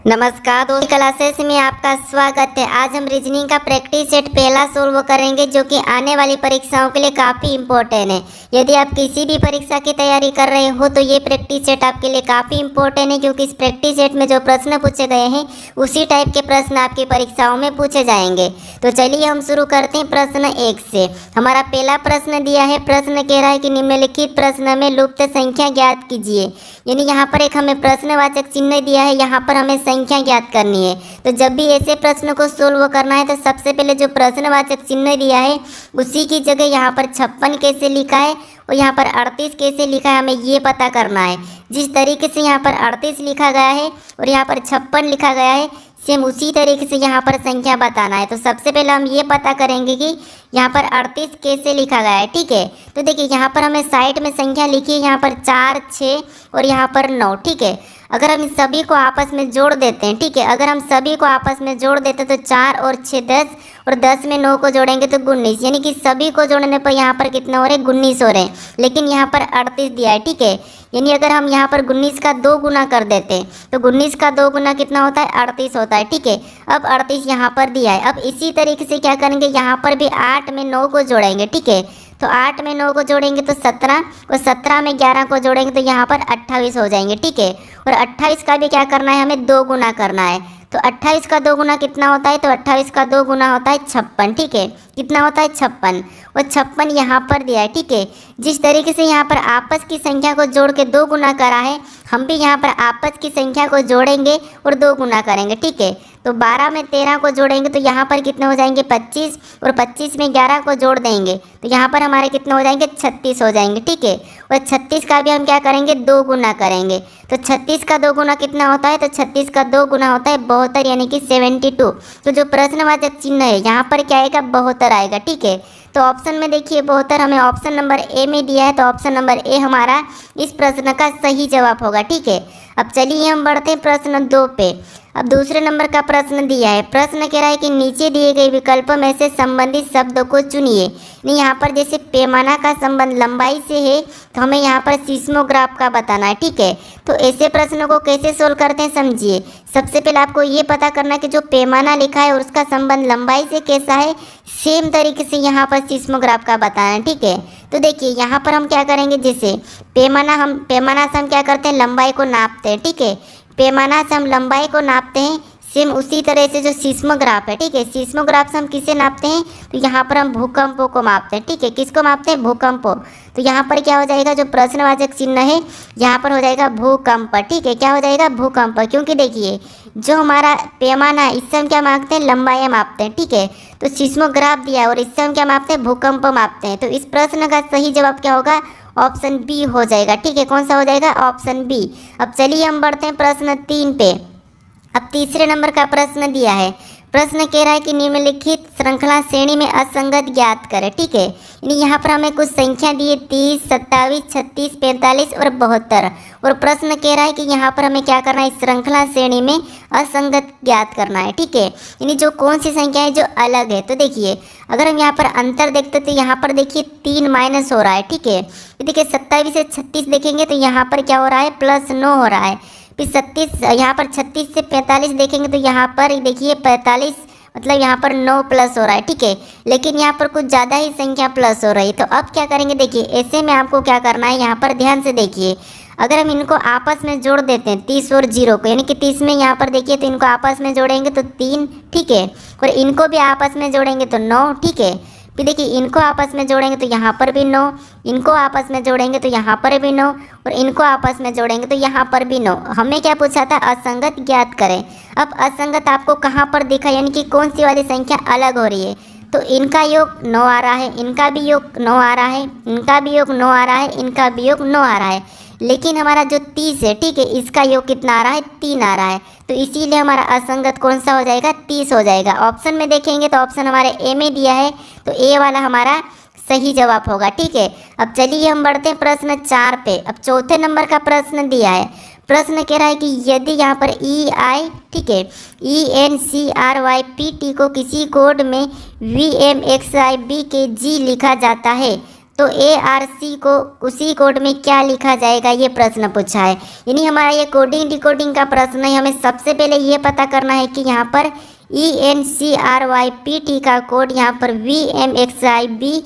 नमस्कार दोस्तों, क्लासेस में आपका स्वागत है। आज हम रीजनिंग का प्रैक्टिस सेट पहला सोल्व करेंगे जो कि आने वाली परीक्षाओं के लिए काफ़ी इंपॉर्टेंट है। यदि आप किसी भी परीक्षा की तैयारी कर रहे हो तो ये प्रैक्टिस सेट आपके लिए काफ़ी इंपॉर्टेंट है, क्योंकि इस प्रैक्टिस सेट में जो प्रश्न पूछे गए हैं उसी टाइप के प्रश्न आपकी परीक्षाओं में पूछे जाएंगे। तो चलिए हम शुरू करते हैं प्रश्न 1 से। हमारा पहला प्रश्न दिया है, प्रश्न कह रहा है कि निम्नलिखित प्रश्न में लुप्त संख्या ज्ञात कीजिए। यानी यहाँ पर एक हमें प्रश्नवाचक चिन्ह दिया है, यहाँ पर हमें संख्या ज्ञात करनी है। तो जब भी ऐसे प्रश्न को सोल्व करना है तो सबसे पहले जो प्रश्नवाचक चिन्ह दिया है उसी की जगह यहाँ पर 56 कैसे लिखा है और यहाँ पर 38 कैसे लिखा है, हमें ये पता करना है। जिस तरीके से यहाँ पर 38 लिखा गया है और यहाँ पर 56 लिखा गया है, सेम उसी तरीके से यहाँ पर संख्या बताना है। तो सबसे पहले हम ये पता करेंगे कि यहाँ पर 38 कैसे लिखा गया है। ठीक है, तो देखिए यहाँ पर हमें साइड में संख्या लिखी है, यहाँ पर 4, 6 और यहाँ पर 9। ठीक है, अगर हम इन सभी को आपस में जोड़ देते हैं, ठीक है, अगर हम सभी को आपस में जोड़ देते हैं तो 4 और 6 10 और 10 में 9 को जोड़ेंगे तो 19, यानी कि सभी को जोड़ने पर यहाँ पर कितना हो रहे हैं, 19 हो रहे हैं। लेकिन यहाँ पर 38 दिया है। ठीक है, यानी अगर हम यहाँ पर 19 का 2 गुना कर देते हैं तो 19 का 2 गुना कितना होता है, 38 होता है। ठीक है, अब 38 यहाँ पर दिया है। अब इसी तरीके से क्या करेंगे, यहाँ पर भी 8 में 9 को जोड़ेंगे। ठीक है, तो 8 में 9 को जोड़ेंगे तो 17 और 17 में 11 को जोड़ेंगे तो यहाँ पर 28 हो जाएंगे। ठीक है, और 28 का भी क्या करना है, हमें 2 गुना करना है। तो 28 का 2 गुना कितना होता है, तो 28 का 2 गुना होता है 56। ठीक है, कितना होता है, 56 और 56 यहाँ पर दिया है। ठीक है, जिस तरीके से यहाँ पर आपस की संख्या को जोड़ के 2 गुना करा है, हम भी यहाँ पर आपस की संख्या को जोड़ेंगे और 2 गुना करेंगे। ठीक है, तो 12 में 13 को जोड़ेंगे तो यहाँ पर कितने हो जाएंगे, 25 और 25 में 11 को जोड़ देंगे तो यहाँ पर हमारे कितने हो जाएंगे, 36 हो जाएंगे। ठीक है, और 36 का भी हम क्या करेंगे, 2 गुना करेंगे। तो 36 का 2 गुना कितना होता है, तो 36 का 2 गुना होता है 72, यानी कि 72। तो जो प्रश्नवाचक चिन्ह है यहाँ पर क्या आएगा, 72 आएगा। ठीक है, तो ऑप्शन में देखिए 72 हमें ऑप्शन नंबर ए में दिया है, तो ऑप्शन नंबर ए हमारा इस प्रश्न का सही जवाब होगा। ठीक है, अब चलिए हम बढ़ते हैं प्रश्न 2 पे। अब दूसरे नंबर का प्रश्न दिया है, प्रश्न कह रहा है कि नीचे दिए गए विकल्पों में से संबंधित शब्दों को चुनिए। यहाँ पर जैसे पैमाना का संबंध लंबाई से है तो हमें यहाँ पर सीस्मोग्राफ का बताना है। ठीक है, तो ऐसे प्रश्नों को कैसे सोल्व करते हैं समझिए। सबसे पहले आपको ये पता करना है कि जो पैमाना लिखा है और उसका संबंध लंबाई से कैसा है, सेम तरीके से यहाँ पर सीस्मोग्राफ का बताना है। ठीक है, तो देखिए यहाँ पर हम क्या करेंगे, जैसे पैमाना से हम क्या करते हैं, लंबाई को नापते हैं। ठीक है, पैमाना से हम लंबाई को नापते हैं, सेम उसी तरह से जो सीस्मोग्राफ है। ठीक है, सीस्मोग्राफ से हम किसे नापते हैं, तो यहाँ पर हम भूकंपों को मापते हैं। ठीक है, किसको मापते हैं, भूकंपों। तो यहाँ पर क्या हो जाएगा, जो प्रश्नवाचक चिन्ह है यहाँ पर हो जाएगा भूकंप। ठीक है, क्या हो जाएगा, भूकंप, क्योंकि देखिए जो हमारा पैमाना है इससे हम क्या मापते हैं, लंबाई मापते हैं। ठीक है, तो सीस्मोग्राफ दिया है और इससे हम क्या मापते हैं, भूकंप मापते हैं। तो इस प्रश्न का सही जवाब क्या होगा, ऑप्शन बी हो जाएगा। ठीक है, कौन सा हो जाएगा, ऑप्शन बी। अब चलिए हम बढ़ते हैं प्रश्न 3 पे। अब तीसरे नंबर का प्रश्न दिया है, प्रश्न कह रहा है कि निम्नलिखित श्रृंखला श्रेणी में असंगत ज्ञात करें। ठीक है, यानी यहाँ पर हमें कुछ संख्या दी है 30, 27, 36, 45 और 72 और प्रश्न कह रहा है कि यहाँ पर हमें क्या करना है, इस श्रृंखला श्रेणी में असंगत ज्ञात करना है। ठीक है, यानी जो कौन सी संख्या है जो अलग है। तो देखिए अगर हम यहाँ पर अंतर देखते तो यहाँ पर देखिए 3 माइनस हो रहा है। ठीक है, देखिए 27 से 36 देखेंगे तो यहाँ पर क्या हो रहा है, +9 हो रहा है। फिर 36 यहाँ पर 36 से 45 देखेंगे तो यहाँ पर देखिए 45 मतलब यहाँ पर 9 प्लस हो रहा है। ठीक है, लेकिन यहाँ पर कुछ ज़्यादा ही संख्या प्लस हो रही है। तो अब क्या करेंगे, देखिए ऐसे में आपको क्या करना है, यहाँ पर ध्यान से देखिए, अगर हम इनको आपस में जोड़ देते हैं 30 और 0 को, यानी कि 30 में यहाँ पर देखिए तो इनको आपस में जोड़ेंगे तो 3। ठीक है, और इनको भी आपस में जोड़ेंगे तो 9। ठीक है, फिर देखिए इनको आपस में जोड़ेंगे तो यहाँ पर भी 9, इनको आपस में जोड़ेंगे तो यहाँ पर भी 9 और इनको आपस में जोड़ेंगे तो यहाँ पर भी 9। हमें क्या पूछा था, असंगत ज्ञात करें। अब असंगत आपको कहाँ पर दिखा, यानी कि कौन सी वाली संख्या अलग हो रही है। तो इनका योग 9 आ रहा है, इनका भी योग 9 आ रहा है, इनका भी योग 9 आ रहा है, इनका भी योग 9 आ रहा है। लेकिन हमारा जो 30 है, ठीक है, इसका योग कितना आ रहा है, 3 आ रहा है। तो इसीलिए हमारा असंगत कौन सा हो जाएगा, 30 हो जाएगा। ऑप्शन में देखेंगे तो ऑप्शन हमारे ए में दिया है, तो ए वाला हमारा सही जवाब होगा। ठीक है, अब चलिए हम बढ़ते हैं प्रश्न 4 पे। अब चौथे नंबर का प्रश्न दिया है, प्रश्न कह रहा है कि यदि यहाँ पर EI, ठीक है, ENCRYPT को किसी कोड में VMXIBKG लिखा जाता है तो ARC को उसी कोड में क्या लिखा जाएगा, ये प्रश्न पूछा है। यानी हमारा ये कोडिंग डिकोडिंग का प्रश्न है। हमें सबसे पहले ये पता करना है कि यहाँ पर ENCRYPT का कोड यहाँ पर VMXIBKG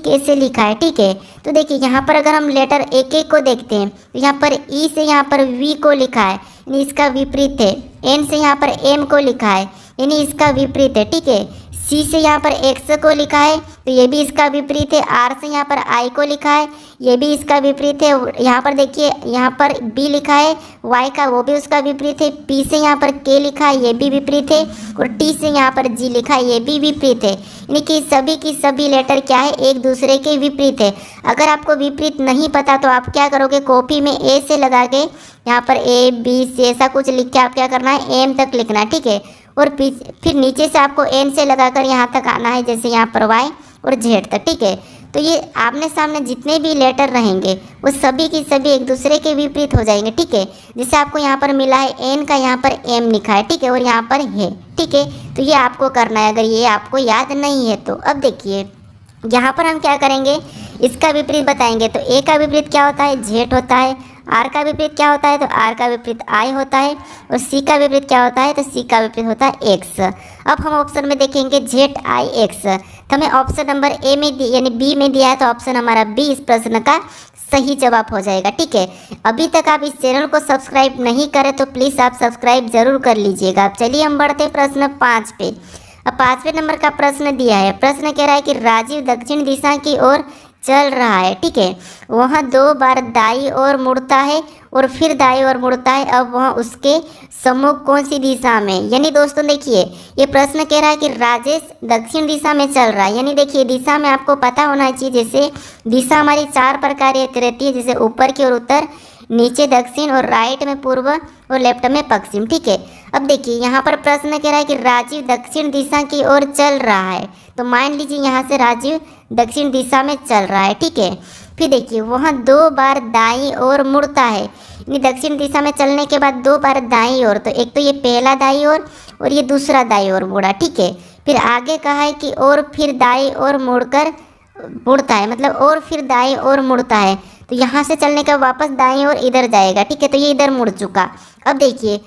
कैसे लिखा है। ठीक है, तो देखिए यहाँ पर अगर हम लेटर एक एक को देखते हैं तो यहाँ पर E से यहाँ पर V को लिखा है, यानी इसका विपरीत है। N से यहाँ पर M को लिखा है, यानी इसका विपरीत है। ठीक है, C से यहाँ पर X को लिखा है तो ये भी इसका विपरीत है। R से यहाँ पर I को लिखा है, ये भी इसका विपरीत है। यहाँ पर देखिए यहाँ पर B लिखा है Y का, वो भी उसका विपरीत है। P से यहाँ पर K लिखा है, ये भी विपरीत है। और T से यहाँ पर G लिखा है, ये भी विपरीत है। यानी कि सभी की सभी लेटर क्या है, एक दूसरे के विपरीत है। अगर आपको विपरीत नहीं पता तो आप क्या करोगे, कॉपी में A से लगा के यहाँ पर ABC ऐसा कुछ लिख के आप क्या करना है, M तक लिखना है। ठीक है, और फिर नीचे से आपको N से लगाकर यहाँ तक आना है, जैसे यहाँ पर Y और Z तक। ठीक है, तो ये आमने सामने जितने भी लेटर रहेंगे वो सभी की सभी एक दूसरे के विपरीत हो जाएंगे। ठीक है, जैसे आपको यहाँ पर मिला है N का यहाँ पर M लिखा है। ठीक है, और यहाँ पर है। ठीक है, तो ये आपको करना है अगर ये आपको याद नहीं है तो। अब देखिए यहाँ पर हम क्या करेंगे, इसका विपरीत बताएंगे। तो A का विपरीत क्या होता है, Z होता है। R का विपरीत क्या होता है, तो R का विपरीत I होता है। और C का विपरीत क्या होता है, तो C का विपरीत होता है X। अब हम ऑप्शन में देखेंगे ZIX, तो हमें ऑप्शन नंबर A में यानी B में दिया है, तो ऑप्शन हमारा B इस प्रश्न का सही जवाब हो जाएगा। ठीक है, अभी तक आप इस चैनल को सब्सक्राइब नहीं करें तो प्लीज़ आप सब्सक्राइब जरूर कर लीजिएगा। अब चलिए हम बढ़ते हैं प्रश्न 5 पे। अब 5वें नंबर का प्रश्न दिया है। प्रश्न कह रहा है कि राजीव दक्षिण दिशा की ओर चल रहा है। ठीक है, वह 2 बार दाईं ओर मुड़ता है और फिर दाईं ओर मुड़ता है। अब वह उसके सम्मुख कौन सी दिशा में, यानी दोस्तों देखिए ये प्रश्न कह रहा है कि राजेश दक्षिण दिशा में चल रहा है। यानी देखिए दिशा में आपको पता होना चाहिए, जैसे दिशा हमारी 4 प्रकार की रहती है, जैसे ऊपर की ओर उत्तर, नीचे दक्षिण और राइट में पूर्व और लेफ्ट में पश्चिम। ठीक है, अब देखिए यहाँ पर प्रश्न कह रहा है कि राजीव दक्षिण दिशा की ओर चल रहा है, तो मान लीजिए यहाँ से राजीव दक्षिण दिशा में चल रहा है। ठीक है, फिर देखिए वह 2 बार दाईं ओर मुड़ता है, यानी दक्षिण दिशा में चलने के बाद 2 बार दाईं ओर, तो एक तो ये पहला दाईं ओर और ये दूसरा दाईं ओर मुड़ा। ठीक है, फिर आगे कहा है कि और फिर दाईं ओर मुड़कर मुड़ता है, मतलब और फिर दाईं ओर मुड़ता है, तो यहाँ से चलने का वापस दाईं ओर इधर जाएगा। ठीक है, तो ये इधर मुड़ चुका। अब देखिए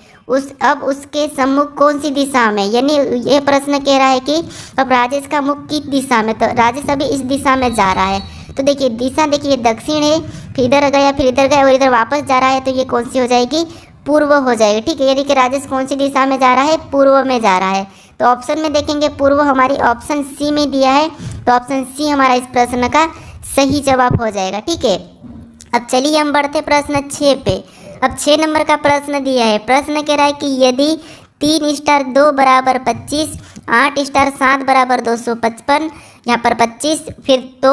अब उसके सम्मुख कौन सी दिशा में, यानी ये प्रश्न कह रहा है कि अब राजेश का मुख किस दिशा में, तो राजेश अभी इस दिशा में जा रहा है। तो देखिए दिशा देखिए दक्षिण है, फिर इधर गया, फिर इधर गया और इधर वापस जा रहा है, तो ये कौन सी हो जाएगी, पूर्व हो जाएगी। ठीक है, यानी कि राजेश कौन सी दिशा में जा रहा है, पूर्व में जा रहा है। तो ऑप्शन में देखेंगे पूर्व हमारी ऑप्शन सी में दिया है, तो ऑप्शन सी हमारा इस प्रश्न का सही जवाब हो जाएगा। ठीक है, अब चलिए हम बढ़ते प्रश्न 6 पे। अब 6 नंबर का प्रश्न दिया है। प्रश्न कह रहा है कि यदि 3 स्टार 2 बराबर 25, 8 स्टार 7 बराबर 255, यहाँ पर 25 फिर तो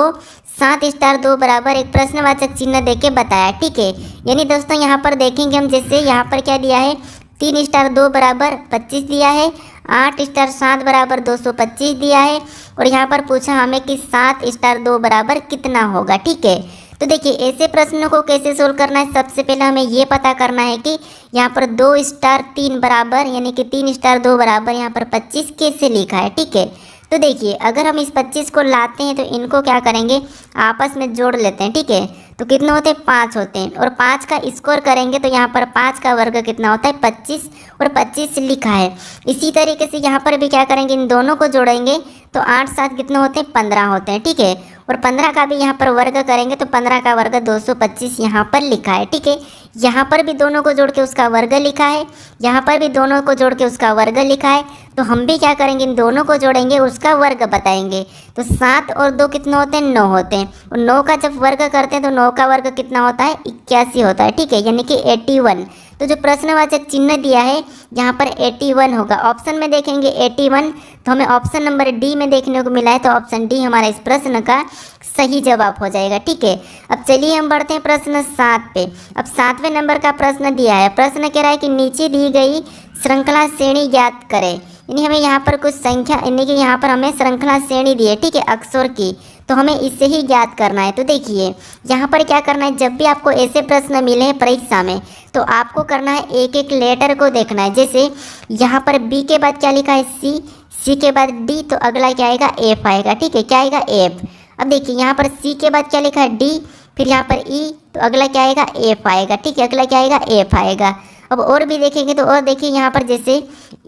7 स्टार 2 बराबर एक प्रश्नवाचक चिन्ह देके बताया। ठीक है, यानी दोस्तों यहाँ पर देखेंगे हम, जैसे यहाँ पर क्या दिया है, 3 स्टार 2 बराबर 25 दिया है, 8 स्टार 7 बराबर 225 दिया है, और यहाँ पर पूछा हमें कि 7 स्टार 2 बराबर कितना होगा। ठीक है, तो देखिए ऐसे प्रश्नों को कैसे सोल्व करना है, सबसे पहले हमें ये पता करना है कि यहाँ पर 2 स्टार 3 बराबर, यानी कि 3 स्टार 2 बराबर यहाँ पर 25 कैसे लिखा है। ठीक है, तो देखिए अगर हम इस 25 को लाते हैं तो इनको क्या करेंगे, आपस में जोड़ लेते हैं। ठीक है, तो कितने होते हैं, 5 होते हैं, और 5 का स्क्वायर करेंगे तो यहाँ पर 5 का वर्ग कितना होता है, 25, और 25 लिखा है। इसी तरीके से यहाँ पर भी क्या करेंगे, इन दोनों को जोड़ेंगे तो 8 7 कितने होते हैं, 15 होते हैं। ठीक है, और 15 का भी यहाँ पर वर्ग करेंगे तो 15 का वर्ग 225 यहाँ पर लिखा है। ठीक है, यहाँ पर भी दोनों को जोड़ के उसका वर्ग लिखा है, यहाँ पर भी दोनों को जोड़ के उसका वर्ग लिखा है, तो हम भी क्या करेंगे, इन दोनों को जोड़ेंगे, उसका वर्ग बताएंगे। तो 7 और 2 कितने होते हैं, 9 होते हैं, और 9 का जब वर्ग करते हैं तो 9 का वर्ग कितना होता है, 81 होता है। ठीक है, यानी कि 81। तो जो प्रश्नवाचक चिन्ह दिया है यहाँ पर 81 होगा। ऑप्शन में देखेंगे 81, तो हमें ऑप्शन नंबर डी में देखने को मिला है, तो ऑप्शन डी हमारा इस प्रश्न का सही जवाब हो जाएगा। ठीक है, अब चलिए हम बढ़ते हैं प्रश्न 7 पे। अब 7वें नंबर का प्रश्न दिया है। प्रश्न कह रहा है कि नीचे दी गई श्रृंखला श्रेणी ज्ञात करें, यानी हमें यहाँ पर कुछ संख्या, यानी कि यहाँ पर हमें श्रृंखला श्रेणी दी है। ठीक है, अक्षर की, तो हमें इससे ही ज्ञात करना है। तो देखिए यहाँ पर क्या करना है, जब भी आपको ऐसे प्रश्न मिले हैं परीक्षा में तो आपको करना है एक एक लेटर को देखना है। जैसे यहाँ पर बी के बाद क्या लिखा है, सी, सी के बाद डी, तो अगला क्या आएगा, एफ आएगा। ठीक है, क्या आएगा, एफ। अब देखिए यहाँ पर सी के बाद क्या लिखा है डी, फिर यहाँ पर ई, तो अगला क्या आएगा एफ आएगा। ठीक है, अगला क्या आएगा एफ आएगा। अब और भी देखेंगे तो और देखिए यहाँ पर जैसे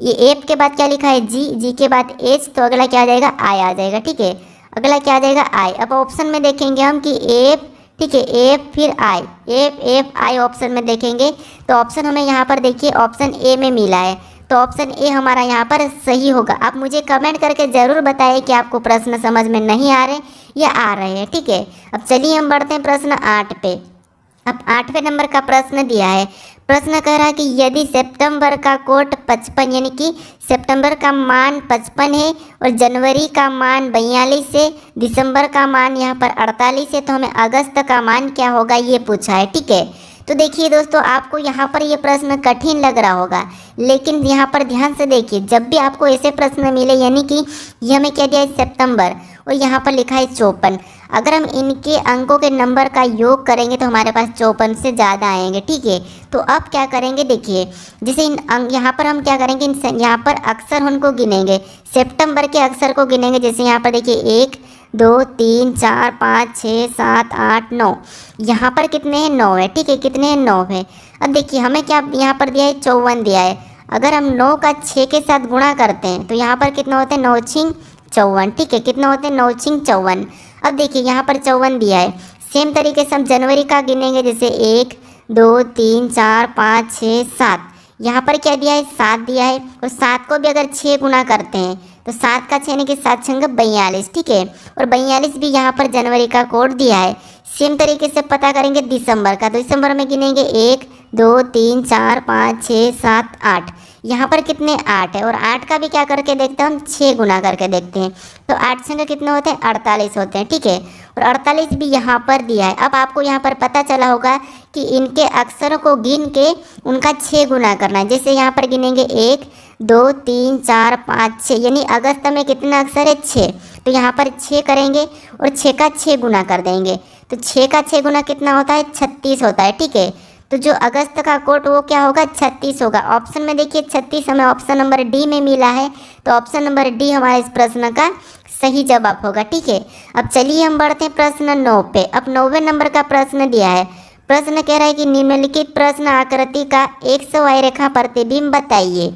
ये एफ के बाद क्या लिखा है जी, जी के बाद एच, तो अगला क्या आ जाएगा आई आ जाएगा। ठीक है, अगला क्या आ जाएगा आई। अब ऑप्शन में देखेंगे हम कि एफ, ठीक है एफ फिर आई, एफ एफ आई ऑप्शन में देखेंगे तो ऑप्शन हमें यहाँ पर देखिए ऑप्शन ए में मिला है, तो ऑप्शन ए हमारा यहाँ पर सही होगा। आप मुझे कमेंट करके ज़रूर बताइए कि आपको प्रश्न समझ में नहीं आ रहे या आ रहे हैं। ठीक है, अब चलिए हम बढ़ते हैं प्रश्न 8 पे। अब 8वें नंबर का प्रश्न दिया है। प्रश्न कह रहा है कि यदि सितंबर का कोट 55 यानी कि सितंबर का मान 55 है और जनवरी का मान 42 है, दिसंबर का मान यहाँ पर 48 है, तो हमें अगस्त का मान क्या होगा ये पूछा है। ठीक है, तो देखिए दोस्तों आपको यहाँ पर ये प्रश्न कठिन लग रहा होगा, लेकिन यहाँ पर ध्यान से देखिए जब भी आपको ऐसे प्रश्न मिले यानी कि ये हमें क्या दिया है सितंबर और यहाँ पर लिखा है 54, अगर हम इनके अंकों के नंबर का योग करेंगे तो हमारे पास 54 से ज़्यादा आएंगे। ठीक है, तो अब क्या करेंगे देखिए जैसे इन यहाँ पर हम क्या करेंगे यहाँ पर अक्षर उनको गिनेंगे, सितंबर के अक्षर को गिनेंगे। जैसे यहाँ पर देखिए 1 2 3 4 5 6 7 8 9, यहाँ पर कितने हैं 9 है। ठीक है, कितने हैं 9 है। अब देखिए हमें क्या यहाँ पर दिया है 54 दिया है, अगर हम 9 का 6 के साथ गुणा करते हैं तो यहाँ पर कितना होते हैं 9 छिंग 54। ठीक है, कितना होते हैं 9 छिंग 54। अब देखिए यहाँ पर 54 दिया है, सेम तरीके से हम जनवरी का गिनेंगे जैसे 1 2 3 4 5 6 7, यहाँ पर क्या दिया है 7 दिया है, और 7 को भी अगर 6 गुना करते हैं तो 7 का 6 यानी कि 7 छंग 42। ठीक है, और 42 भी यहाँ पर जनवरी का कोड दिया है। सेम तरीके से पता करेंगे दिसंबर का, तो दिसंबर में गिनेंगे 1 2 3 4 5 6 7 8, यहाँ पर कितने 8 है, और 8 का भी क्या करके देखते हैं हम 6 गुना करके देखते हैं, तो 8 छंग कितने होते हैं 48 होते हैं। ठीक है, और 48 भी यहाँ पर दिया है। अब आपको यहाँ पर पता चला होगा कि इनके अक्षरों को गिन के उनका 6 गुना करना है। जैसे यहाँ पर गिनेंगे 1 2 3 4 5 6, यानी अगस्त में कितना अक्षर है 6, तो यहाँ पर 6 करेंगे और 6 का 6 गुना कर देंगे, तो 6 का 6 गुना कितना होता है 36 होता है। ठीक है, तो जो अगस्त का कोट वो क्या होगा 36 होगा। ऑप्शन में देखिए 36 हमें ऑप्शन नंबर डी में मिला है, तो ऑप्शन नंबर डी हमारे इस प्रश्न का सही जवाब होगा। ठीक है, अब चलिए हम बढ़ते हैं प्रश्न 9 पे। अब 9वें नंबर का प्रश्न दिया है। प्रश्न कह रहा है कि निम्नलिखित प्रश्न आकृति का XY रेखा प्रतिबिंब बताइए।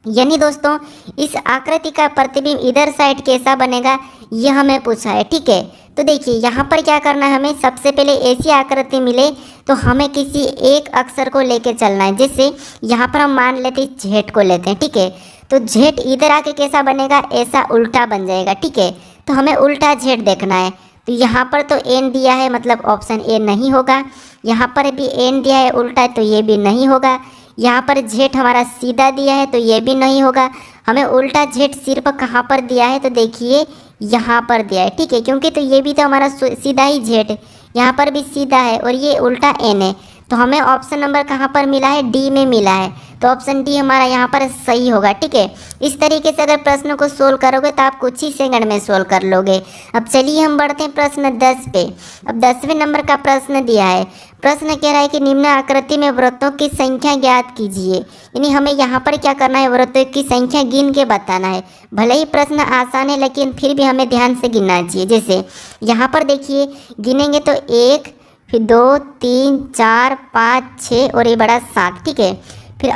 यानी दोस्तों इस आकृति का प्रतिबिंब इधर साइड कैसा बनेगा ये हमें पूछा है। ठीक है, तो देखिए यहाँ पर क्या करना है, हमें सबसे पहले ऐसी आकृति मिले तो हमें किसी एक अक्षर को लेके चलना है। जैसे यहाँ पर हम मान लेते हैं जेड को लेते हैं। ठीक है, तो जेड इधर आके कैसा बनेगा, ऐसा उल्टा बन जाएगा। ठीक है, तो हमें उल्टा जेड देखना है, तो यहाँ पर तो एन दिया है मतलब ऑप्शन ए नहीं होगा, यहाँ पर भी एन दिया है उल्टा तो ये भी नहीं होगा, यहाँ पर जेड हमारा सीधा दिया है तो ये भी नहीं होगा। हमें उल्टा जेड सिर्फ कहाँ पर दिया है, तो देखिए यहाँ पर दिया है। ठीक है, क्योंकि तो ये भी तो हमारा सीधा ही जेड, यहाँ पर भी सीधा है और ये उल्टा एन है, तो हमें ऑप्शन नंबर कहाँ पर मिला है डी में मिला है, तो ऑप्शन डी हमारा यहाँ पर सही होगा। ठीक है, इस तरीके से अगर प्रश्न को सोल्व करोगे तो आप कुछ ही सेकंड में सोल्व कर लोगे। अब चलिए हम बढ़ते हैं प्रश्न 10 पे। अब 10वें नंबर का प्रश्न दिया है। प्रश्न कह रहा है कि निम्न आकृति में वृत्तों की संख्या ज्ञात कीजिए। यानी हमें यहाँ पर क्या करना है, वृत्तों की संख्या गिन के बताना है। भले ही प्रश्न आसान है लेकिन फिर भी हमें ध्यान से गिनना चाहिए। जैसे यहाँ पर देखिए गिनेंगे तो 1 फिर 2 3 4 5 6 और ये बड़ा 7। ठीक है, फिर